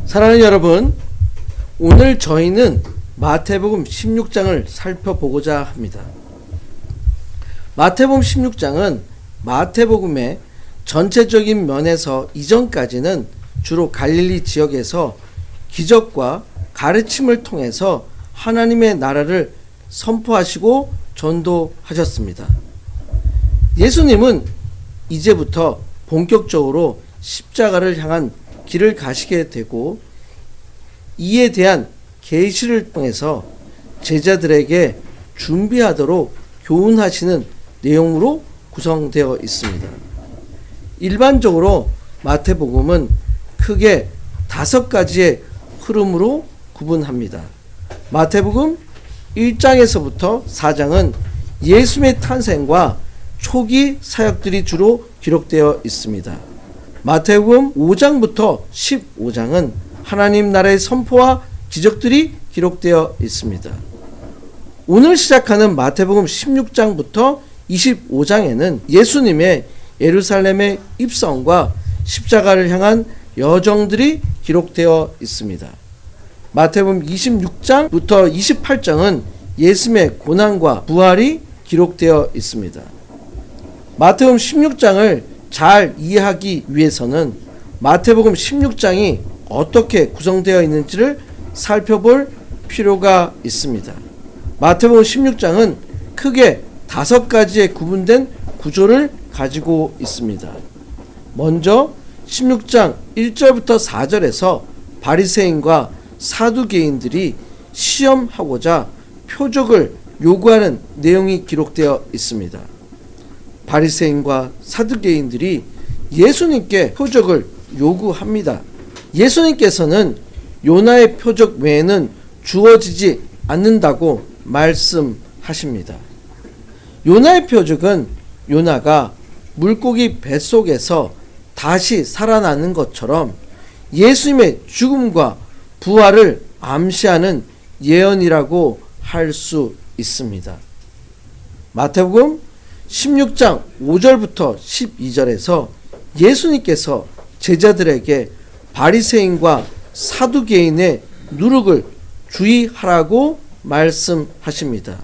사랑하는 여러분, 오늘 저희는 마태복음 16장을 살펴보고자 합니다. 마태복음 16장은 마태복음의 전체적인 면에서 이전까지는 주로 갈릴리 지역에서 기적과 가르침을 통해서 하나님의 나라를 선포하시고 전도하셨습니다. 예수님은 이제부터 본격적으로 십자가를 향한 길을 가시게 되고, 이에 대한 계시를 통해서 제자들에게 준비하도록 교훈하시는 내용으로 구성되어 있습니다. 일반적으로 마태복음은 크게 5가지의 흐름으로 구분합니다. 마태복음 1장에서부터 4장은 예수님의 탄생과 초기 사역들이 주로 기록되어 있습니다. 마태복음 5장부터 15장은 하나님 나라의 선포와 기적들이 기록되어 있습니다. 오늘 시작하는 마태복음 16장부터 25장에는 예수님의 예루살렘의 입성과 십자가를 향한 여정들이 기록되어 있습니다. 마태복음 26장부터 28장은 예수님의 고난과 부활이 기록되어 있습니다. 마태복음 16장을 잘 이해하기 위해서는 마태복음 16장이 어떻게 구성되어 있는지를 살펴볼 필요가 있습니다. 마태복음 16장은 크게 5가지의 구분된 구조를 가지고 있습니다. 먼저 16장 1절부터 4절에서 바리새인과 사두개인들이 시험하고자 표적을 요구하는 내용이 기록되어 있습니다. 바리새인과 사두개인들이 예수님께 표적을 요구합니다. 예수님께서는 요나의 표적 외에는 주어지지 않는다고 말씀하십니다. 요나의 표적은 요나가 물고기 뱃속에서 다시 살아나는 것처럼 예수님의 죽음과 부활을 암시하는 예언이라고 할 수 있습니다. 마태복음 16장 5절부터 12절에서 예수님께서 제자들에게 바리새인과 사두개인의 누룩을 주의하라고 말씀하십니다.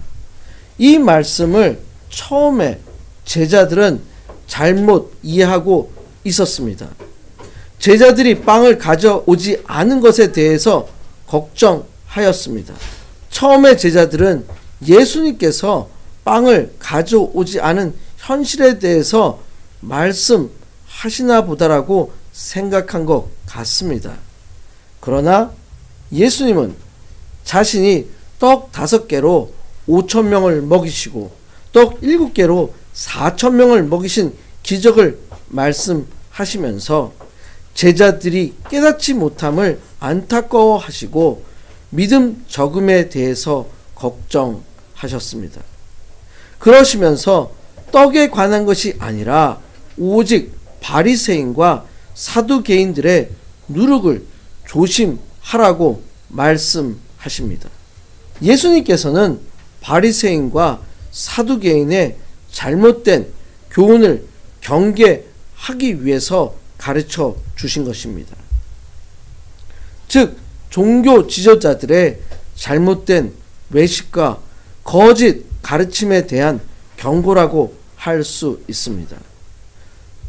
이 말씀을 처음에 제자들은 잘못 이해하고 있었습니다. 제자들이 빵을 가져오지 않은 것에 대해서 걱정하였습니다. 처음에 제자들은 예수님께서 빵을 가져오지 않은 현실에 대해서 말씀하시나 보다라고 생각한 것 같습니다. 그러나 예수님은 자신이 떡 5개로 5,000명을 먹이시고 떡 7개로 4,000명을 먹이신 기적을 말씀하시면서 제자들이 깨닫지 못함을 안타까워하시고 믿음 적음에 대해서 걱정하셨습니다. 그러시면서 떡에 관한 것이 아니라 오직 바리새인과 사두개인들의 누룩을 조심하라고 말씀하십니다. 예수님께서는 바리새인과 사두개인의 잘못된 교훈을 경계하기 위해서 가르쳐 주신 것입니다. 즉, 종교 지도자들의 잘못된 외식과 거짓 가르침에 대한 경고라고 할 수 있습니다.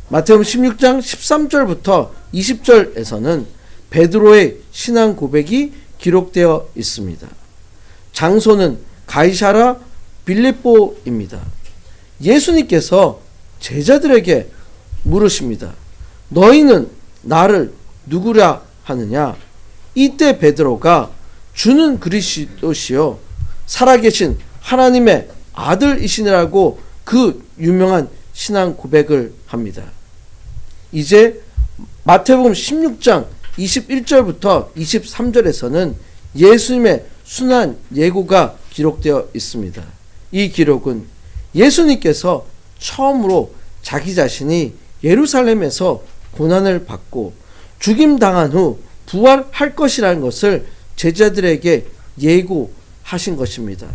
마태복음 16장 13절부터 20절에서는 베드로의 신앙 고백이 기록되어 있습니다. 장소는 가이사랴 빌립보입니다. 예수님께서 제자들에게 물으십니다. 너희는 나를 누구라 하느냐? 이때 베드로가 주는 그리스도시요 살아계신 하나님의 아들이시라고 그 유명한 신앙 고백을 합니다. 이제 마태복음 16장 21절부터 23절에서는 예수님의 순환 예고가 기록되어 있습니다. 이 기록은 예수님께서 처음으로 자기 자신이 예루살렘에서 고난을 받고 죽임당한 후 부활할 것이라는 것을 제자들에게 예고하신 것입니다.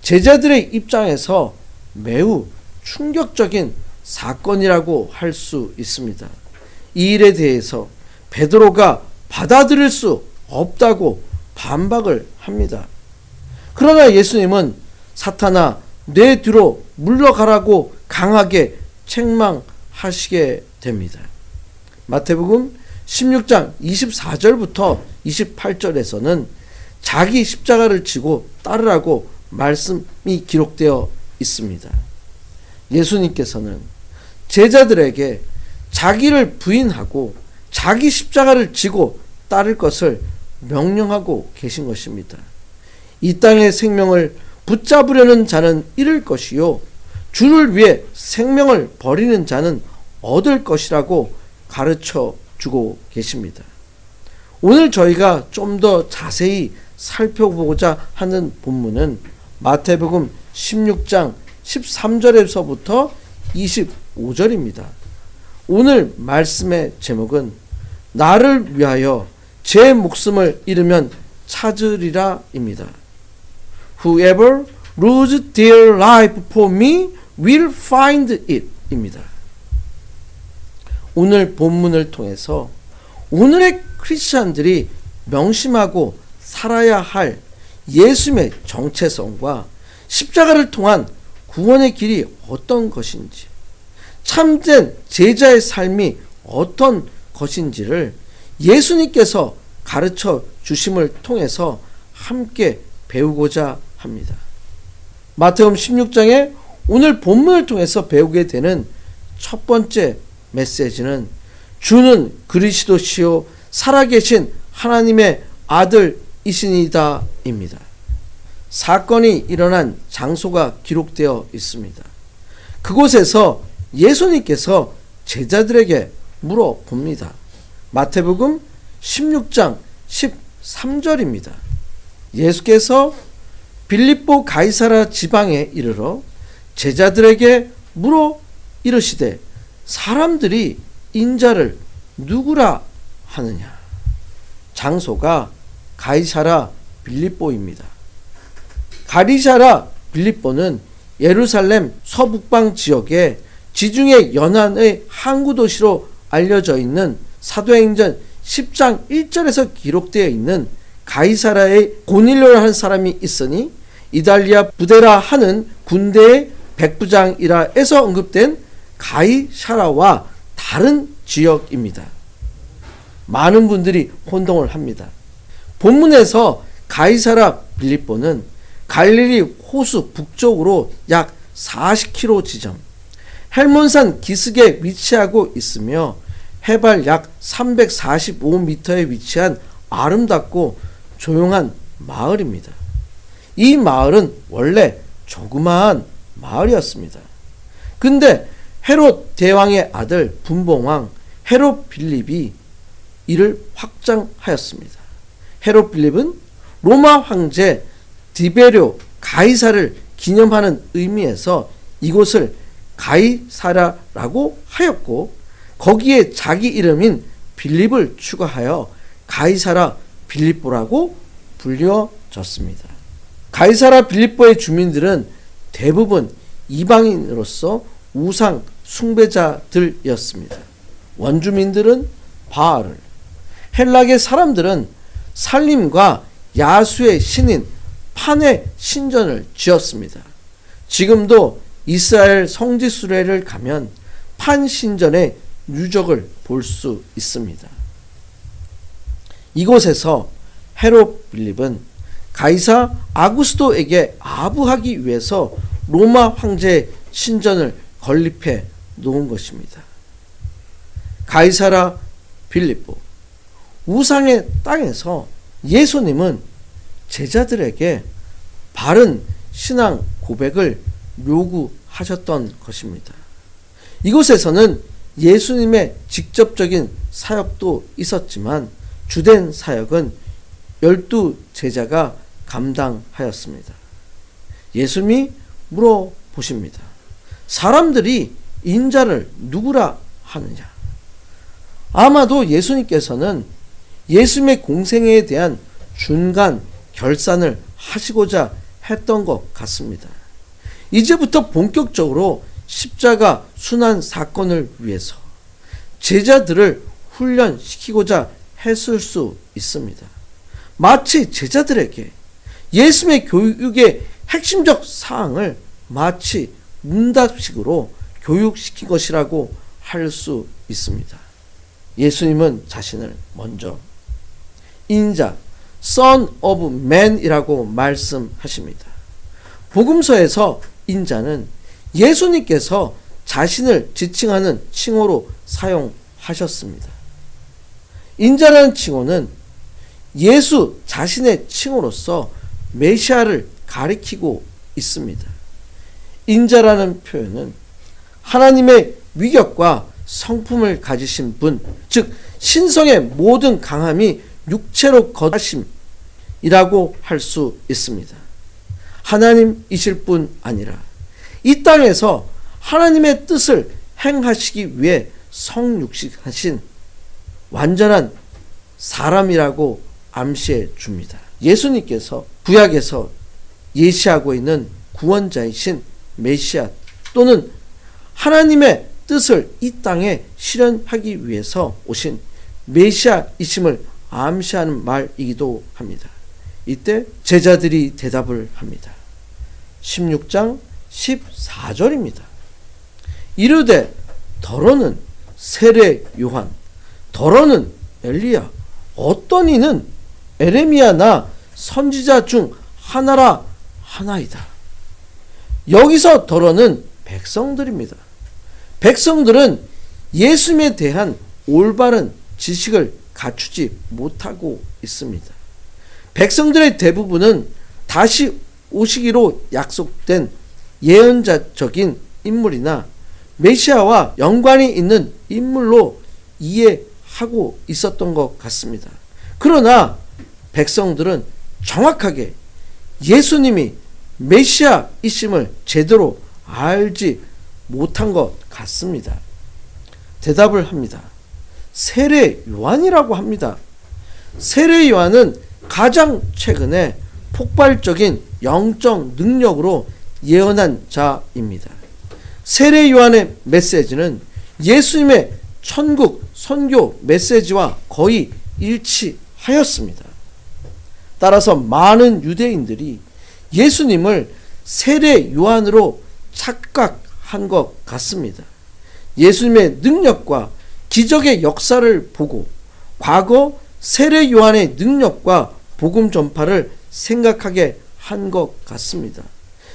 제자들의 입장에서 매우 충격적인 사건이라고 할 수 있습니다. 이 일에 대해서 베드로가 받아들일 수 없다고 반박을 합니다. 그러나 예수님은 사탄아 내 뒤로 물러가라고 강하게 책망하시게 됩니다. 마태복음 16장 24절부터 28절에서는 자기 십자가를 지고 따르라고 말씀이 기록되어 있습니다. 예수님께서는 제자들에게 자기를 부인하고 자기 십자가를 지고 따를 것을 명령하고 계신 것입니다. 이 땅의 생명을 붙잡으려는 자는 잃을 것이요 주를 위해 생명을 버리는 자는 얻을 것이라고 가르쳐 주고 계십니다. 오늘 저희가 좀 더 자세히 살펴보고자 하는 본문은 마태복음 16장 13절에서부터 25절입니다. 오늘 말씀의 제목은 나를 위하여 제 목숨을 잃으면 찾으리라 입니다. Whoever loses their life for me will find it 입니다. 오늘 본문을 통해서 오늘의 크리스찬들이 명심하고 살아야 할 예수님의 정체성과 십자가를 통한 구원의 길이 어떤 것인지, 참된 제자의 삶이 어떤 것인지를 예수님께서 가르쳐 주심을 통해서 함께 배우고자 합니다. 마태복음 16장에 오늘 본문을 통해서 배우게 되는 첫 번째 메시지는 주는 그리스도시요 살아계신 하나님의 아들이시니다입니다. 사건이 일어난 장소가 기록되어 있습니다. 그곳에서 예수님께서 제자들에게 물어봅니다. 마태복음 16장 13절입니다. 예수께서 빌립보 가이사라 지방에 이르러 제자들에게 물어 이르시되 사람들이 인자를 누구라 하느냐. 장소가 가이사라 빌립보입니다. 가이사라 빌립보는 예루살렘 서북방 지역의 지중해 연안의 항구 도시로 알려져 있는 사도행전 10장 1절에서 기록되어 있는 가이사라에 고닐료라는 사람이 있으니 이달리아 부데라 하는 군대의 백부장이라 해서 언급된 가이사라와 다른 지역입니다. 많은 분들이 혼동을 합니다. 본문에서 가이사라 빌립보는 갈릴리 호수 북쪽으로 약 40km 지점, 헬몬산 기슭에 위치하고 있으며 해발 약 345m에 위치한 아름답고 조용한 마을입니다. 이 마을은 원래 조그마한 마을이었습니다. 근데 헤롯 대왕의 아들 분봉왕 헤롯 빌립이 이를 확장하였습니다. 헤롯 빌립은 로마 황제 디베료 가이사를 기념하는 의미에서 이곳을 가이사라라고 하였고 거기에 자기 이름인 빌립을 추가하여 가이사라 빌립보라고 불려졌습니다. 가이사라 빌립보의 주민들은 대부분 이방인으로서 우상 숭배자들이었습니다. 원주민들은 바알을, 헬락의 사람들은 살림과 야수의 신인 판의 신전을 지었습니다. 지금도 이스라엘 성지 수레를 가면 판 신전의 유적을 볼 수 있습니다. 이곳에서 헤롯 빌립은 가이사 아구스토에게 아부하기 위해서 로마 황제의 신전을 건립해 놓은 것입니다. 가이사라 빌립보 우상의 땅에서 예수님은 제자들에게 바른 신앙 고백을 요구하셨던 것입니다. 이곳에서는 예수님의 직접적인 사역도 있었지만 주된 사역은 12 제자가 감당하였습니다. 예수님이 물어보십니다. 사람들이 인자를 누구라 하느냐? 아마도 예수님께서는 예수님의 공생애에 대한 중간 결산을 하시고자 했던 것 같습니다. 이제부터 본격적으로 십자가 순환 사건을 위해서 제자들을 훈련시키고자 했을 수 있습니다. 마치 제자들에게 예수님의 교육의 핵심적 사항을 마치 문답식으로 교육시킨 것이라고 할 수 있습니다. 예수님은 자신을 먼저 인자, Son of Man이라고 말씀하십니다. 복음서에서 인자는 예수님께서 자신을 지칭하는 칭호로 사용하셨습니다. 인자라는 칭호는 예수 자신의 칭호로서 메시아를 가리키고 있습니다. 인자라는 표현은 하나님의 위격과 성품을 가지신 분, 즉 신성의 모든 강함이 육체로 거하심이라고 할 수 있습니다. 하나님이실 뿐 아니라 이 땅에서 하나님의 뜻을 행하시기 위해 성육신하신 완전한 사람이라고 암시해 줍니다. 예수님께서 구약에서 예시하고 있는 구원자이신 메시아 또는 하나님의 뜻을 이 땅에 실현하기 위해서 오신 메시아이심을 암시하는 말이기도 합니다. 이때 제자들이 대답을 합니다. 16장 14절입니다. 이르되 더러는 세례 요한, 더러는 엘리야, 어떤 이는 에레미야나 선지자 중 하나라 하나이다. 여기서 더러는 백성들입니다. 백성들은 예수님에 대한 올바른 지식을 갖추지 못하고 있습니다. 백성들의 대부분은 다시 오시기로 약속된 예언자적인 인물이나 메시아와 연관이 있는 인물로 이해하고 있었던 것 같습니다. 그러나 백성들은 정확하게 예수님이 메시아이심을 제대로 알지 못한 것 같습니다. 대답을 합니다. 세례 요한이라고 합니다. 세례 요한은 가장 최근에 폭발적인 영적 능력으로 예언한 자입니다. 세례 요한의 메시지는 예수님의 천국 선교 메시지와 거의 일치하였습니다. 따라서 많은 유대인들이 예수님을 세례 요한으로 착각한 것 같습니다. 예수님의 능력과 기적의 역사를 보고 과거 세례 요한의 능력과 복음 전파를 생각하게 한 것 같습니다.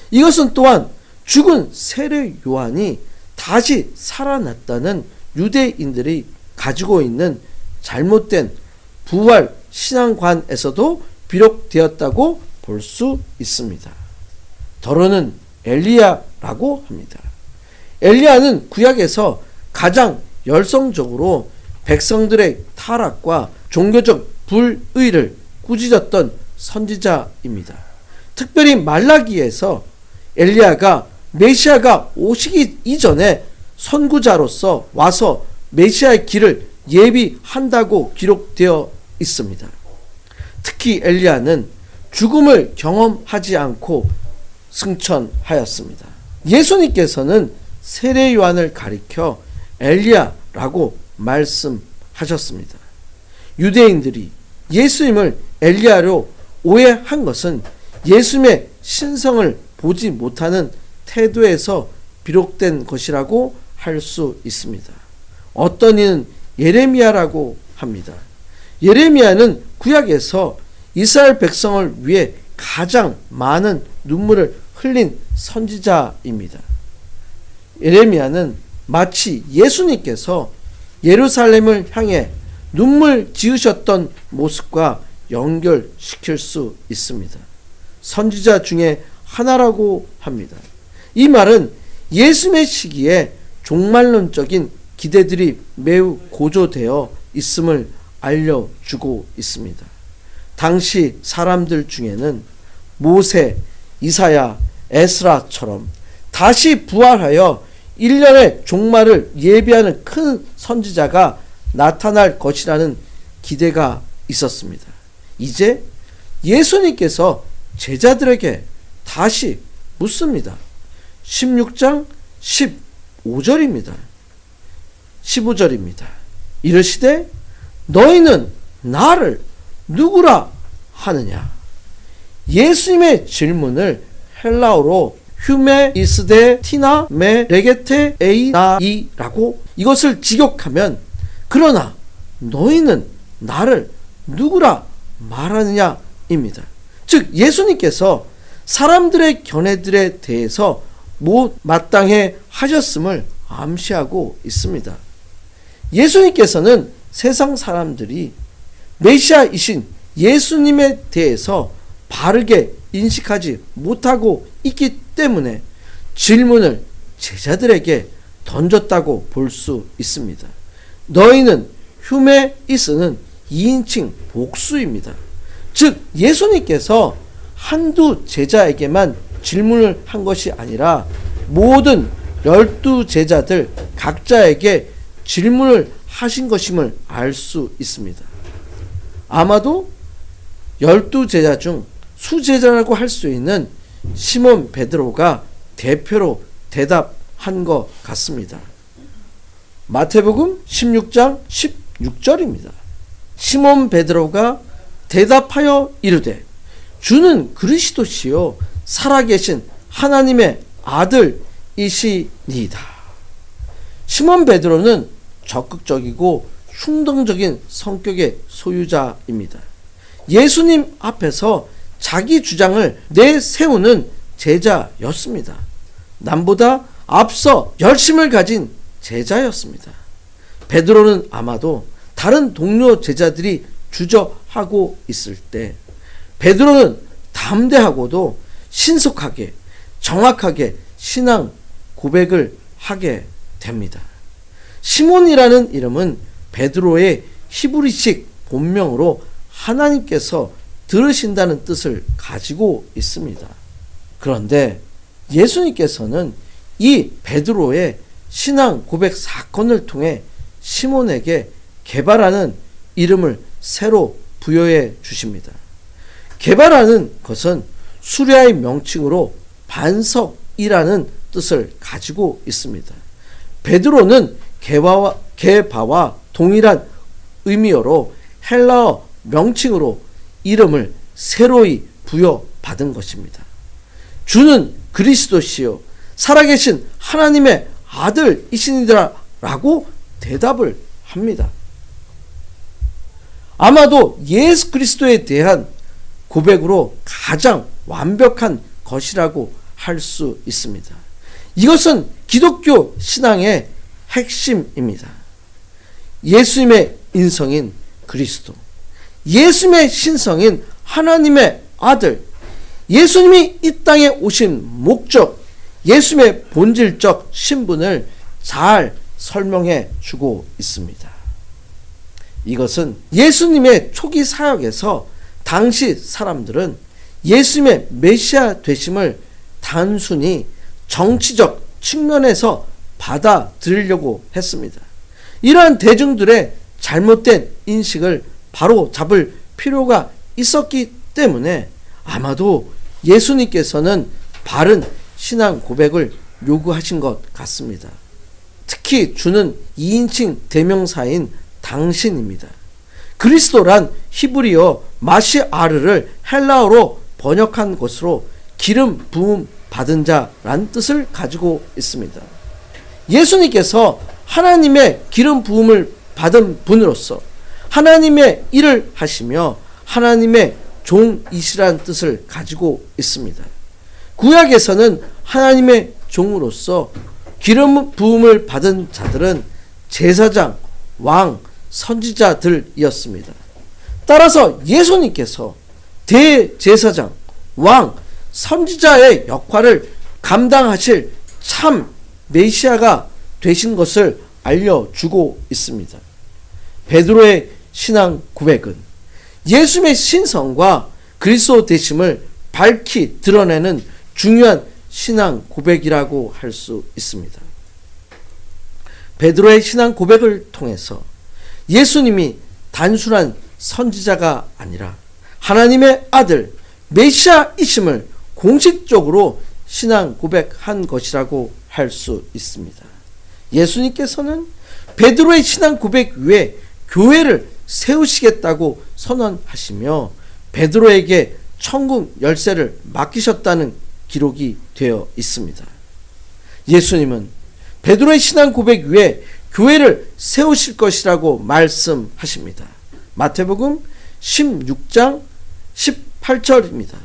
이것은 또한 죽은 세례 요한이 다시 살아났다는 유대인들이 가지고 있는 잘못된 부활 신앙관에서도 비롯되었다고 볼 수 있습니다. 더러는 엘리야라고 합니다. 엘리야는 구약에서 가장 열성적으로 백성들의 타락과 종교적 불의를 꾸짖었던 선지자입니다. 특별히 말라기에서 엘리야가 메시아가 오시기 이전에 선구자로서 와서 메시아의 길을 예비한다고 기록되어 있습니다. 특히 엘리야는 죽음을 경험하지 않고 승천하였습니다. 예수님께서는 세례 요한을 가리켜 엘리야라고 말씀하셨습니다. 유대인들이 예수님을 엘리야로 오해한 것은 예수님의 신성을 보지 못하는 태도에서 비롯된 것이라고 할 수 있습니다. 어떤 이는 예레미야라고 합니다. 예레미야는 구약에서 이스라엘 백성을 위해 가장 많은 눈물을 흘린 선지자입니다. 예레미야는 마치 예수님께서 예루살렘을 향해 눈물 지으셨던 모습과 연결시킬 수 있습니다. 선지자 중에 하나라고 합니다. 이 말은 예수님의 시기에 종말론적인 기대들이 매우 고조되어 있음을 알려주고 있습니다. 당시 사람들 중에는 모세, 이사야, 에스라처럼 다시 부활하여 1년의 종말을 예비하는 큰 선지자가 나타날 것이라는 기대가 있었습니다. 이제 예수님께서 제자들에게 다시 묻습니다. 16장 15절입니다. 15절입니다. 이르시되 너희는 나를 누구라 하느냐? 예수님의 질문을 헬라어로 휴메이스데 티나 메 레게테 에이나이라고 이것을 직역하면 그러나 너희는 나를 누구라 말하느냐입니다. 즉 예수님께서 사람들의 견해들에 대해서 못마땅해 하셨음을 암시하고 있습니다. 예수님께서는 세상 사람들이 메시아이신 예수님에 대해서 바르게 인식하지 못하고 있기 때문에 질문을 제자들에게 던졌다고 볼 수 있습니다. 너희는 휴메이스는 2인칭 복수입니다. 즉 예수님께서 한두 제자에게만 질문을 한 것이 아니라 모든 12제자들 각자에게 질문을 하신 것임을 알 수 있습니다. 아마도 12제자 중 수제자라고 할 수 있는 시몬 베드로가 대표로 대답한 것 같습니다. 마태복음 16장 16절입니다. 시몬 베드로가 대답하여 이르되 주는 그리스도시요 살아계신 하나님의 아들이시니이다. 시몬 베드로는 적극적이고 충동적인 성격의 소유자입니다. 예수님 앞에서 자기 주장을 내세우는 제자였습니다. 남보다 앞서 열심을 가진 제자였습니다. 베드로는 아마도 다른 동료 제자들이 주저하고 있을 때 베드로는 담대하고도 신속하게 정확하게 신앙 고백을 하게 됩니다. 시몬이라는 이름은 베드로의 히브리식 본명으로 하나님께서 들으신다는 뜻을 가지고 있습니다. 그런데 예수님께서는 이 베드로의 신앙 고백 사건을 통해 시몬에게 게바라는 이름을 새로 부여해 주십니다. 게바라는 것은 수리아의 명칭으로 반석이라는 뜻을 가지고 있습니다. 베드로는 게바와 동일한 의미어로 헬라어 명칭으로 이름을 새로이 부여받은 것입니다. 주는 그리스도시요 살아계신 하나님의 아들이시니라라고 대답을 합니다. 아마도 예수 그리스도에 대한 고백으로 가장 완벽한 것이라고 할 수 있습니다. 이것은 기독교 신앙의 핵심입니다. 예수님의 인성인 그리스도, 예수님의 신성인 하나님의 아들, 예수님이 이 땅에 오신 목적, 예수님의 본질적 신분을 잘 설명해 주고 있습니다. 이것은 예수님의 초기 사역에서 당시 사람들은 예수님의 메시아 되심을 단순히 정치적 측면에서 받아들이려고 했습니다. 이러한 대중들의 잘못된 인식을 바로 잡을 필요가 있었기 때문에 아마도 예수님께서는 바른 신앙 고백을 요구하신 것 같습니다. 특히 주는 2인칭 대명사인 당신입니다. 그리스도란 히브리어 마시아르를 헬라어로 번역한 것으로 기름 부음 받은 자란 뜻을 가지고 있습니다. 예수님께서 하나님의 기름 부음을 받은 분으로서 하나님의 일을 하시며 하나님의 종이시라는 뜻을 가지고 있습니다. 구약에서는 하나님의 종으로서 기름 부음을 받은 자들은 제사장, 왕, 선지자들이었습니다. 따라서 예수님께서 대제사장, 왕, 선지자의 역할을 감당하실 참 메시아가 되신 것을 알려주고 있습니다. 베드로의 신앙 고백은 예수님의 신성과 그리스도 되심을 밝히 드러내는 중요한 신앙 고백이라고 할 수 있습니다. 베드로의 신앙 고백을 통해서 예수님이 단순한 선지자가 아니라 하나님의 아들 메시아이심을 공식적으로 신앙 고백한 것이라고 할 수 있습니다. 예수님께서는 베드로의 신앙 고백 위에 교회를 세우시겠다고 선언하시며 베드로에게 천국 열쇠를 맡기셨다는 기록이 되어 있습니다. 예수님은 베드로의 신앙 고백 위에 교회를 세우실 것이라고 말씀하십니다. 마태복음 16장 18절입니다.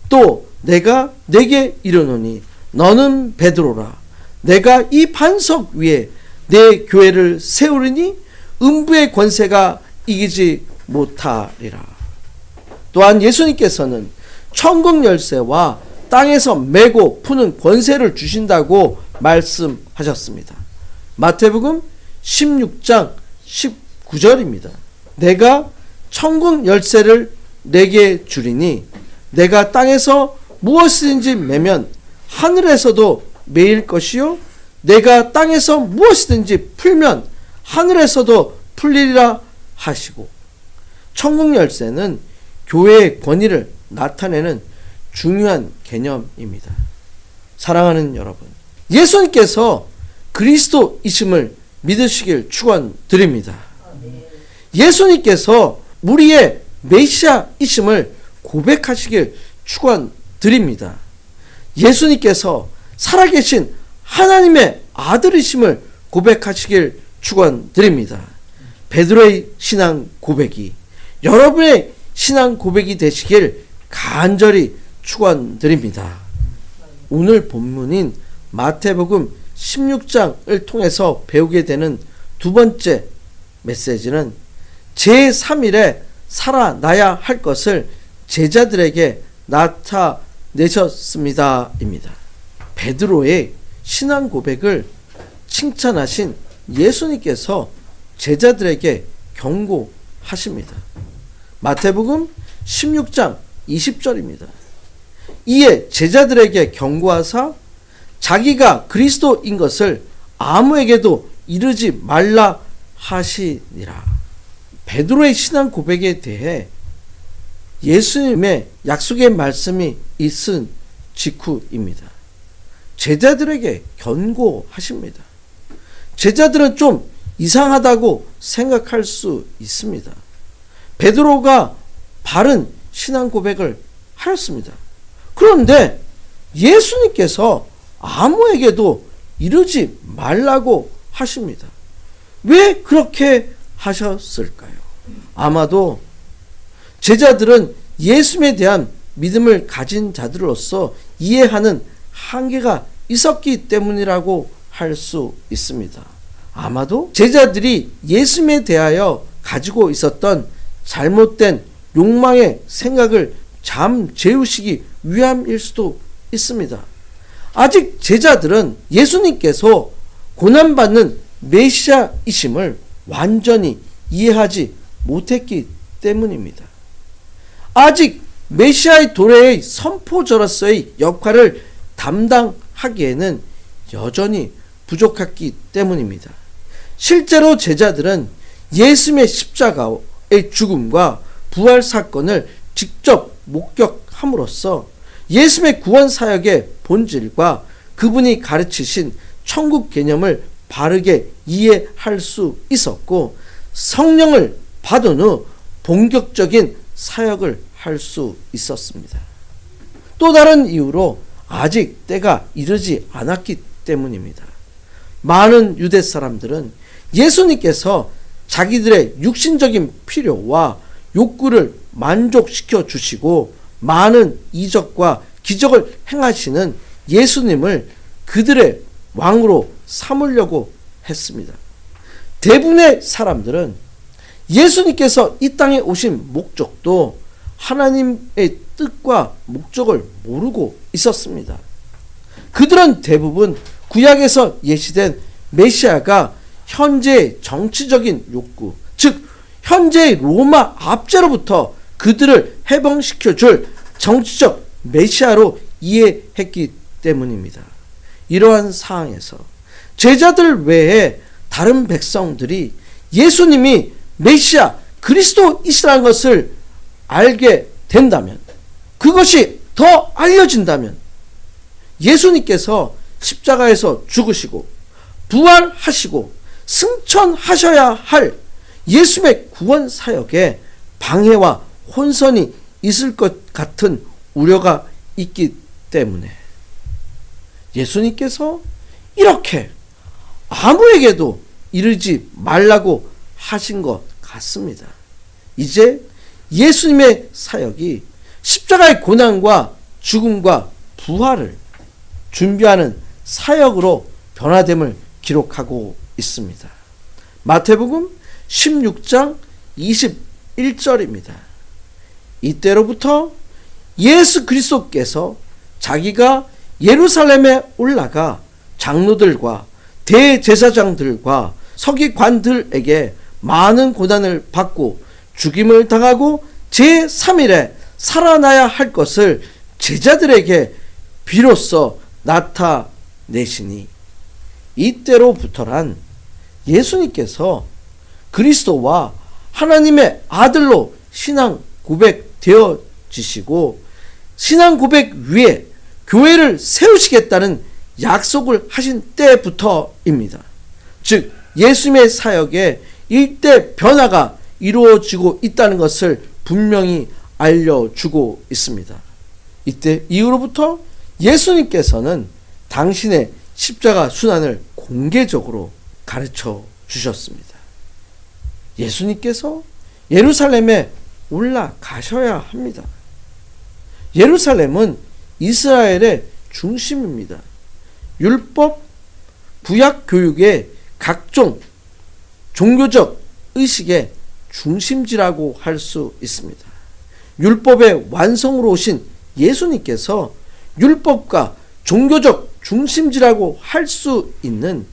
또 내가 네게 이르노니 너는 베드로라. 내가 이 반석 위에 내 교회를 세우리니 음부의 권세가 이기지 못하리라. 또한 예수님께서는 천국 열쇠와 땅에서 메고 푸는 권세를 주신다고 말씀하셨습니다. 마태복음 16장 19절입니다. 내가 천국 열쇠를 내게 주리니 내가 땅에서 무엇이든지 매면 하늘에서도 매일 것이요 내가 땅에서 무엇이든지 풀면 하늘에서도 풀리리라 하시고, 천국 열쇠는 교회의 권위를 나타내는 중요한 개념입니다. 사랑하는 여러분, 예수님께서 그리스도이심을 믿으시길 축원드립니다. 예수님께서 우리의 메시아이심을 고백하시길 축원드립니다. 예수님께서 살아계신 하나님의 아들이심을 고백하시길 축원드립니다. 베드로의 신앙 고백이 여러분의 신앙 고백이 되시길 간절히 축원드립니다. 오늘 본문인 마태복음 16장을 통해서 배우게 되는 두 번째 메시지는 제3일에 살아나야 할 것을 제자들에게 나타내셨습니다 입니다. 베드로의 신앙 고백을 칭찬하신 예수님께서 제자들에게 경고하십니다. 마태복음 16장 20절입니다. 이에 제자들에게 경고하사 자기가 그리스도인 것을 아무에게도 이르지 말라 하시니라. 베드로의 신앙 고백에 대해 예수님의 약속의 말씀이 있은 직후입니다. 제자들에게 경고하십니다. 제자들은 좀 이상하다고 생각할 수 있습니다. 베드로가 바른 신앙 고백을 하였습니다. 그런데 예수님께서 아무에게도 이르지 말라고 하십니다. 왜 그렇게 하셨을까요? 아마도 제자들은 예수님에 대한 믿음을 가진 자들로서 이해하는 한계가 있었기 때문이라고 할 수 있습니다. 아마도 제자들이 예수님에 대하여 가지고 있었던 잘못된 욕망의 생각을 잠재우시기 위함일 수도 있습니다. 아직 제자들은 예수님께서 고난받는 메시아이심을 완전히 이해하지 못했기 때문입니다. 아직 메시아의 도래의 선포자로서의 역할을 담당하기에는 여전히 부족했기 때문입니다. 실제로 제자들은 예수님의 십자가의 죽음과 부활 사건을 직접 목격함으로써 예수님의 구원 사역의 본질과 그분이 가르치신 천국 개념을 바르게 이해할 수 있었고, 성령을 받은 후 본격적인 사역을 할 수 있었습니다. 또 다른 이유로 아직 때가 이르지 않았기 때문입니다. 많은 유대 사람들은 예수님께서 자기들의 육신적인 필요와 욕구를 만족시켜 주시고 많은 이적과 기적을 행하시는 예수님을 그들의 왕으로 삼으려고 했습니다. 대부분의 사람들은 예수님께서 이 땅에 오신 목적도 하나님의 뜻과 목적을 모르고 있었습니다. 그들은 대부분 구약에서 예시된 메시아가 현재의 정치적인 욕구, 즉 현재의 로마 압제로부터 그들을 해방시켜 줄 정치적 메시아로 이해했기 때문입니다. 이러한 상황에서 제자들 외에 다른 백성들이 예수님이 메시아 그리스도이시라는 것을 알게 된다면, 그것이 더 알려진다면 예수님께서 십자가에서 죽으시고 부활하시고 승천하셔야 할 예수님의 구원 사역에 방해와 혼선이 있을 것 같은 우려가 있기 때문에 예수님께서 이렇게 아무에게도 이르지 말라고 하신 것 같습니다. 이제 예수님의 사역이 십자가의 고난과 죽음과 부활을 준비하는 사역으로 변화됨을 기록하고 있습니다. 마태복음 16장 21절입니다. 이때로부터 예수 그리스도께서 자기가 예루살렘에 올라가 장로들과 대제사장들과 서기관들에게 많은 고난을 받고 죽임을 당하고 제3일에 살아나야 할 것을 제자들에게 비로소 나타내시니, 이때로부터란 예수님께서 그리스도와 하나님의 아들로 신앙 고백되어지시고 신앙 고백 위에 교회를 세우시겠다는 약속을 하신 때부터입니다. 즉 예수님의 사역에 일대 변화가 이루어지고 있다는 것을 분명히 알려주고 있습니다. 이때 이후로부터 예수님께서는 당신의 십자가 순환을 공개적으로 가르쳐 주셨습니다. 예수님께서 예루살렘에 올라가셔야 합니다. 예루살렘은 이스라엘의 중심입니다. 율법, 구약 교육의 각종 종교적 의식의 중심지라고 할 수 있습니다. 율법의 완성으로 오신 예수님께서 율법과 종교적 중심지라고 할 수 있는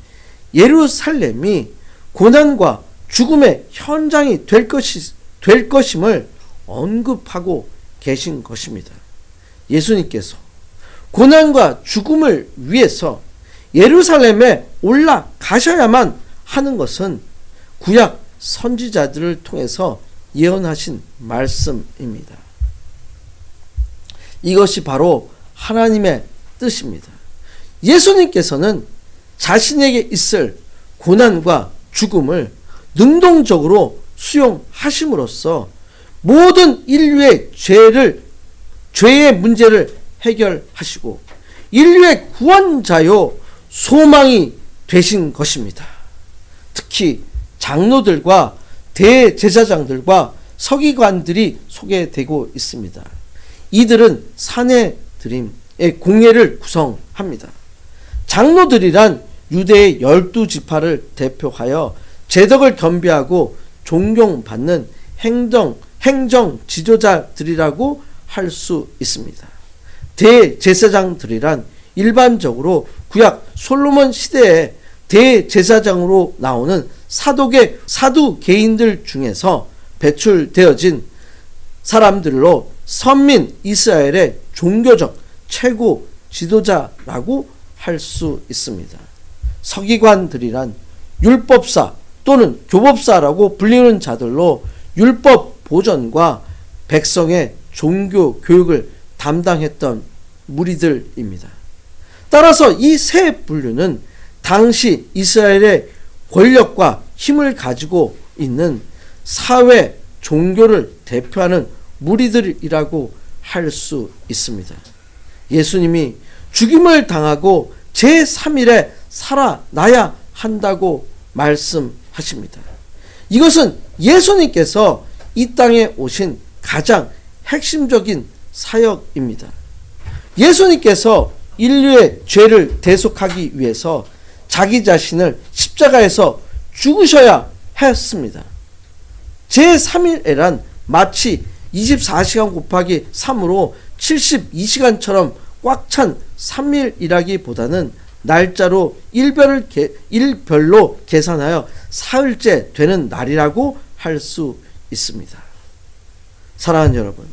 예루살렘이 고난과 죽음의 현장이 될 것임을 언급하고 계신 것입니다. 예수님께서 고난과 죽음을 위해서 예루살렘에 올라가셔야만 하는 것은 구약 선지자들을 통해서 예언하신 말씀입니다. 이것이 바로 하나님의 뜻입니다. 예수님께서는 자신에게 있을 고난과 죽음을 능동적으로 수용하심으로써 모든 인류의 죄의 문제를 해결하시고 인류의 구원자요 소망이 되신 것입니다. 특히 장로들과 대제사장들과 서기관들이 소개되고 있습니다. 이들은 사내들임의 공예를 구성합니다. 장로들이란 유대의 12지파를 대표하여 제덕을 겸비하고 존경받는 행정 지도자들이라고 할 수 있습니다. 대제사장들이란 일반적으로 구약 솔로몬 시대에 대제사장으로 나오는 사두개인들 중에서 배출되어진 사람들로 선민 이스라엘의 종교적 최고 지도자라고 할 수 있습니다. 서기관들이란 율법사 또는 교법사라고 불리는 자들로 율법 보전과 백성의 종교 교육을 담당했던 무리들입니다. 따라서 이 세 분류는 당시 이스라엘의 권력과 힘을 가지고 있는 사회 종교를 대표하는 무리들이라고 할 수 있습니다. 예수님이 죽임을 당하고 제3일에 살아나야 한다고 말씀하십니다. 이것은 예수님께서 이 땅에 오신 가장 핵심적인 사역입니다. 예수님께서 인류의 죄를 대속하기 위해서 자기 자신을 십자가에서 죽으셔야 했습니다. 제3일에란 마치 24시간 곱하기 3으로 72시간처럼 꽉 찬 3일이라기보다는 날짜로 일별로 계산하여 사흘째 되는 날이라고 할 수 있습니다. 사랑하는 여러분,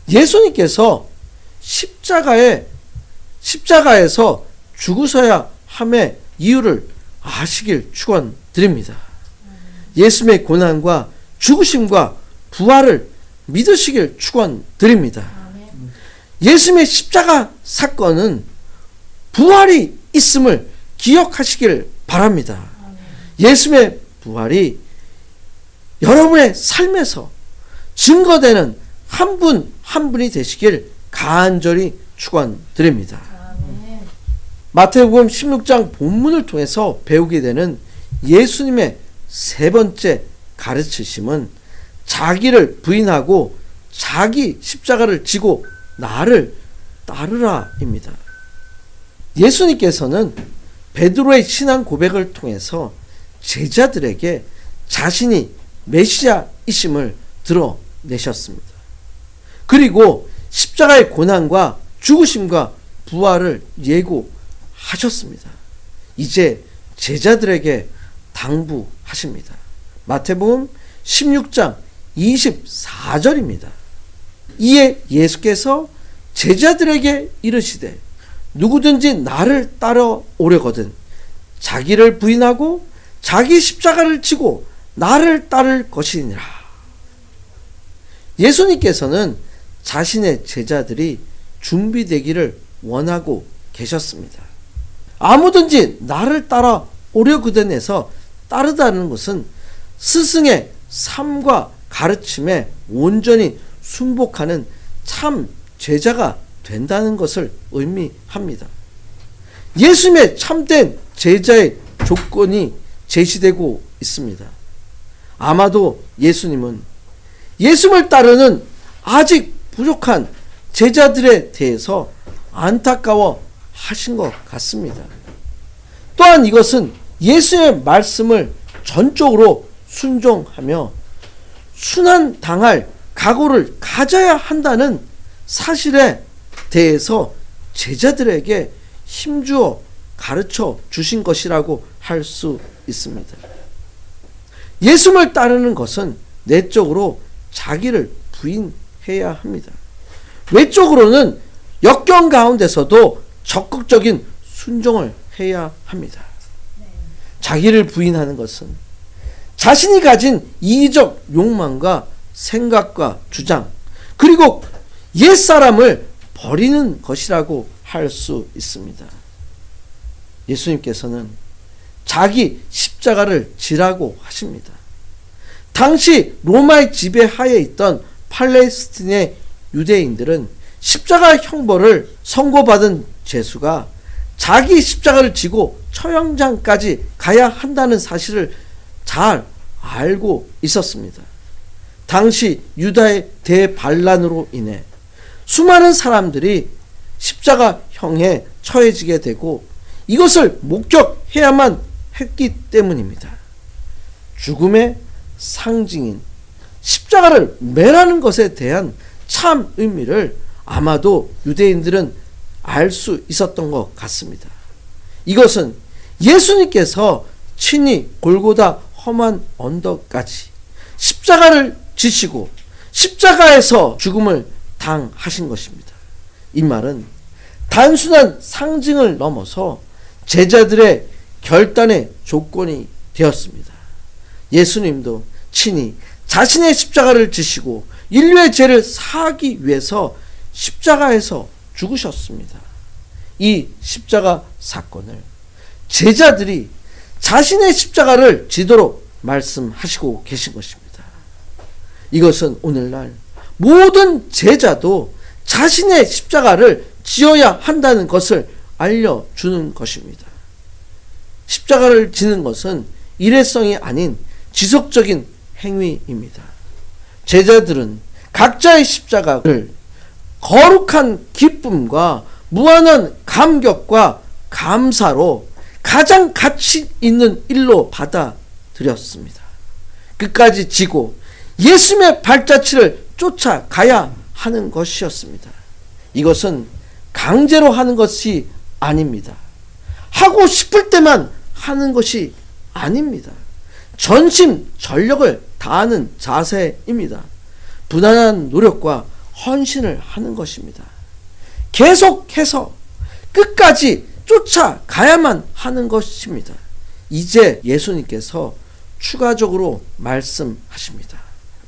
예수님께서 십자가에서 죽으셔야 함의 이유를 아시길 축원드립니다. 예수님의 고난과 죽으심과 부활을 믿으시길 축원드립니다. 예수님의 십자가 사건은 부활이 있음을 기억하시길 바랍니다. 예수님의 부활이 여러분의 삶에서 증거되는 한 분 한 분이 되시길 간절히 축원드립니다. 마태복음 16장 본문을 통해서 배우게 되는 예수님의 세 번째 가르치심은 자기를 부인하고 자기 십자가를 지고 나를 따르라입니다. 예수님께서는 베드로의 신앙 고백을 통해서 제자들에게 자신이 메시아이심을 드러내셨습니다. 그리고 십자가의 고난과 죽으심과 부활을 예고하셨습니다. 이제 제자들에게 당부하십니다. 마태복음 16장 24절입니다. 이에 예수께서 제자들에게 이르시되 누구든지 나를 따라오려거든 자기를 부인하고 자기 십자가를 지고 나를 따를 것이니라. 예수님께서는 자신의 제자들이 준비되기를 원하고 계셨습니다. 아무든지 나를 따라오려거든 해서 따르다는 것은 스승의 삶과 가르침에 온전히 순복하는 참 제자가 된다는 것을 의미합니다. 예수님의 참된 제자의 조건이 제시되고 있습니다. 아마도 예수님은 예수님을 따르는 아직 부족한 제자들에 대해서 안타까워 하신 것 같습니다. 또한 이것은 예수의 말씀을 전적으로 순종하며 순환당할 각오를 가져야 한다는 사실에 대해서 제자들에게 힘주어 가르쳐 주신 것이라고 할 수 있습니다. 예수를 따르는 것은 내적으로 자기를 부인해야 합니다. 외적으로는 역경 가운데서도 적극적인 순종을 해야 합니다. 자기를 부인하는 것은 자신이 가진 이기적 욕망과 생각과 주장, 그리고 옛사람을 버리는 것이라고 할 수 있습니다. 예수님께서는 자기 십자가를 지라고 하십니다. 당시 로마의 지배하에 있던 팔레스틴의 유대인들은 십자가 형벌을 선고받은 죄수가 자기 십자가를 지고 처형장까지 가야 한다는 사실을 잘 알고 있었습니다. 당시 유다의 대반란으로 인해 수많은 사람들이 십자가형에 처해지게 되고 이것을 목격해야만 했기 때문입니다. 죽음의 상징인 십자가를 매라는 것에 대한 참 의미를 아마도 유대인들은 알 수 있었던 것 같습니다. 이것은 예수님께서 친히 골고다 험한 언덕까지 십자가를 지시고 십자가에서 죽음을 당하신 것입니다. 이 말은 단순한 상징을 넘어서 제자들의 결단의 조건이 되었습니다. 예수님도 친히 자신의 십자가를 지시고 인류의 죄를 사하기 위해서 십자가에서 죽으셨습니다. 이 십자가 사건을 제자들이 자신의 십자가를 지도록 말씀하시고 계신 것입니다. 이것은 오늘날 모든 제자도 자신의 십자가를 지어야 한다는 것을 알려주는 것입니다. 십자가를 지는 것은 일회성이 아닌 지속적인 행위입니다. 제자들은 각자의 십자가를 거룩한 기쁨과 무한한 감격과 감사로 가장 가치 있는 일로 받아들였습니다. 끝까지 지고 예수님의 발자취를 쫓아가야 하는 것이었습니다. 이것은 강제로 하는 것이 아닙니다. 하고 싶을 때만 하는 것이 아닙니다. 전심전력을 다하는 자세입니다. 부단한 노력과 헌신을 하는 것입니다. 계속해서 끝까지 쫓아가야만 하는 것입니다. 이제 예수님께서 추가적으로 말씀하십니다.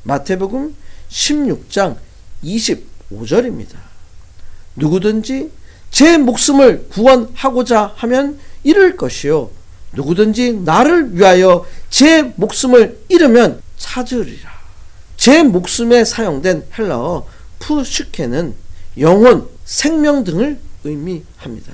마태복음 16장 25절입니다. 누구든지 제 목숨을 구원하고자 하면 잃을 것이요 누구든지 나를 위하여 제 목숨을 잃으면 찾으리라. 제 목숨에 사용된 헬라어 푸슈케는 영혼, 생명 등을 의미합니다.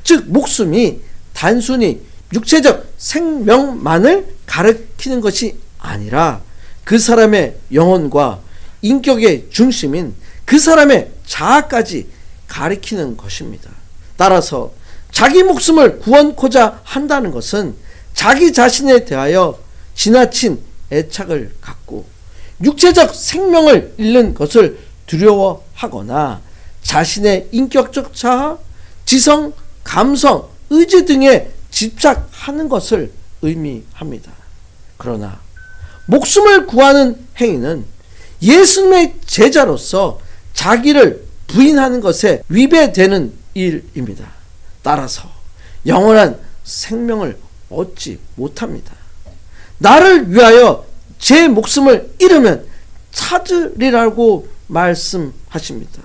즉 목숨이 단순히 육체적 생명만을 가리키는 것이 아니라 그 사람의 영혼과 인격의 중심인 그 사람의 자아까지 가리키는 것입니다. 따라서 자기 목숨을 구원코자 한다는 것은 자기 자신에 대하여 지나친 애착을 갖고 육체적 생명을 잃는 것을 두려워하거나 자신의 인격적 자아, 지성, 감성, 의지 등에 집착하는 것을 의미합니다. 그러나 목숨을 구하는 행위는 예수님의 제자로서 자기를 부인하는 것에 위배되는 일입니다. 따라서 영원한 생명을 얻지 못합니다. 나를 위하여 제 목숨을 잃으면 찾으리라고 말씀하십니다.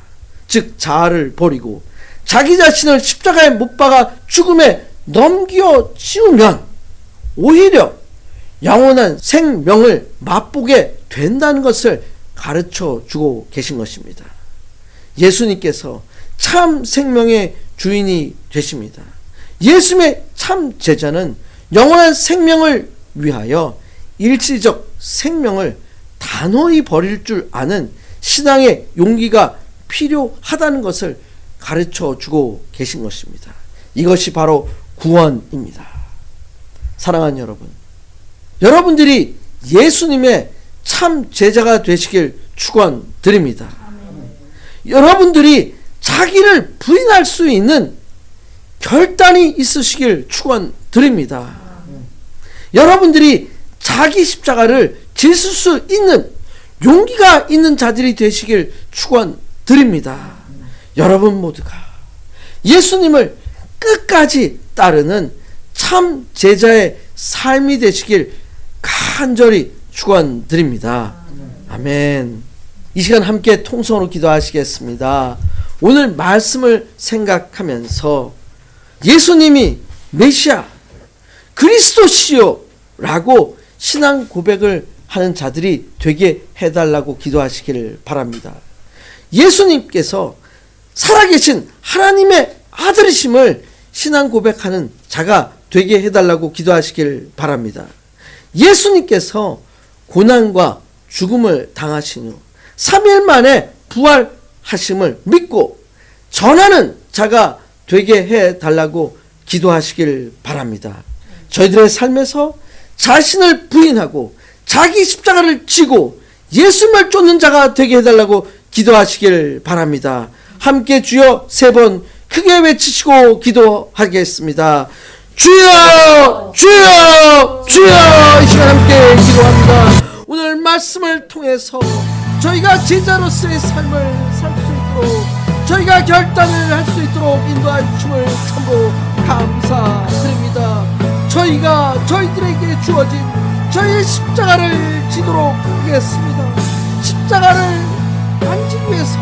즉 자아를 버리고 자기 자신을 십자가에 못 박아 죽음에 넘겨치우면 오히려 영원한 생명을 맛보게 된다는 것을 가르쳐 주고 계신 것입니다. 예수님께서 참 생명의 주인이 되십니다. 예수님의 참 제자는 영원한 생명을 위하여 일시적 생명을 단호히 버릴 줄 아는 신앙의 용기가 필요하다는 것을 가르쳐 주고 계신 것입니다. 이것이 바로 구원입니다. 사랑하는 여러분, 여러분들이 예수님의 참 제자가 되시길 축원드립니다. 여러분들이 자기를 부인할 수 있는 결단이 있으시길 축원드립니다. 여러분들이 자기 십자가를 질 수 있는 용기가 있는 자들이 되시길 축원드립니다. 여러분 모두가 예수님을 끝까지 따르는 참 제자의 삶이 되시길 간절히 축원드립니다. 아멘. 이 시간 함께 통성으로 기도하시겠습니다. 오늘 말씀을 생각하면서 예수님이 메시아 그리스도시요 라고 신앙 고백을 하는 자들이 되게 해달라고 기도하시기를 바랍니다. 예수님께서 살아계신 하나님의 아들이심을 신앙 고백하는 자가 되게 해달라고 기도하시길 바랍니다. 예수님께서 고난과 죽음을 당하신 후 3일 만에 부활하심을 믿고 전하는 자가 되게 해달라고 기도하시길 바랍니다. 저희들의 삶에서 자신을 부인하고 자기 십자가를 지고 예수님을 쫓는 자가 되게 해달라고 기도하시길 바랍니다. 함께 주여 3번 크게 외치시고 기도하겠습니다. 주여 주여 주여. 이 시간 함께 기도합니다. 오늘 말씀을 통해서 저희가 제자로서의 삶을 살 수 있도록 저희가 결단을 할 수 있도록 인도해 주심을 참으로 감사드립니다. 저희가 저희들에게 주어진 저희의 십자가를 지도록 하겠습니다. 십자가를 안 지기 위해서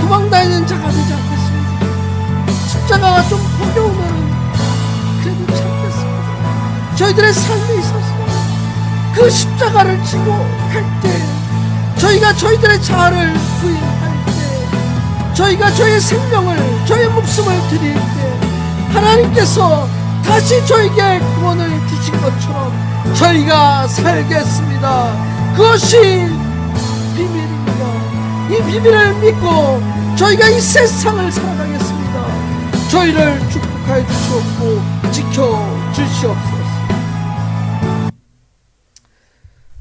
도망다니는 자가 되지 않겠습니다. 십자가가 좀 버겨우면 그래도 참겠습니다. 저희들의 삶에 있어서 그 십자가를 지고 갈 때 저희가 저희들의 자아를 부인할 때 저희가 저희의 생명을 저희의 목숨을 드릴 때 하나님께서 다시 저에게 구원을 주신 것처럼 저희가 살겠습니다. 그것이 비밀입니다. 이 비밀을 믿고 저희가 이 세상을 살아가겠습니다. 저희를 축복하여 주시옵고 지켜주시옵소서.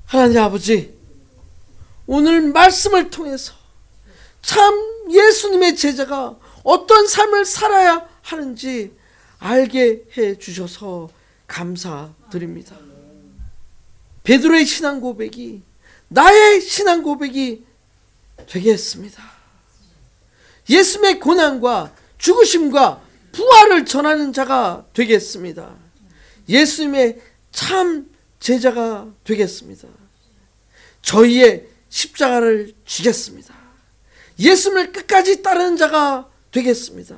하나님 아버지, 오늘 말씀을 통해서 참 예수님의 제자가 어떤 삶을 살아야 하는지 알게 해 주셔서 감사드립니다. 베드로의 신앙 고백이 나의 신앙 고백이 되겠습니다. 예수님의 고난과 죽으심과 부활을 전하는 자가 되겠습니다. 예수님의 참 제자가 되겠습니다. 저희의 십자가를 지겠습니다. 예수님을 끝까지 따르는 자가 되겠습니다.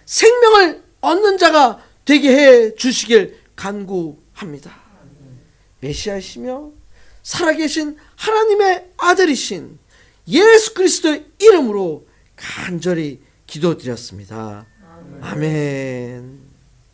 생명을 얻는 자가 되게 해 주시길 간구합니다. 메시아이시며 살아계신 하나님의 아들이신 예수 그리스도의 이름으로 간절히 기도드렸습니다. 아멘.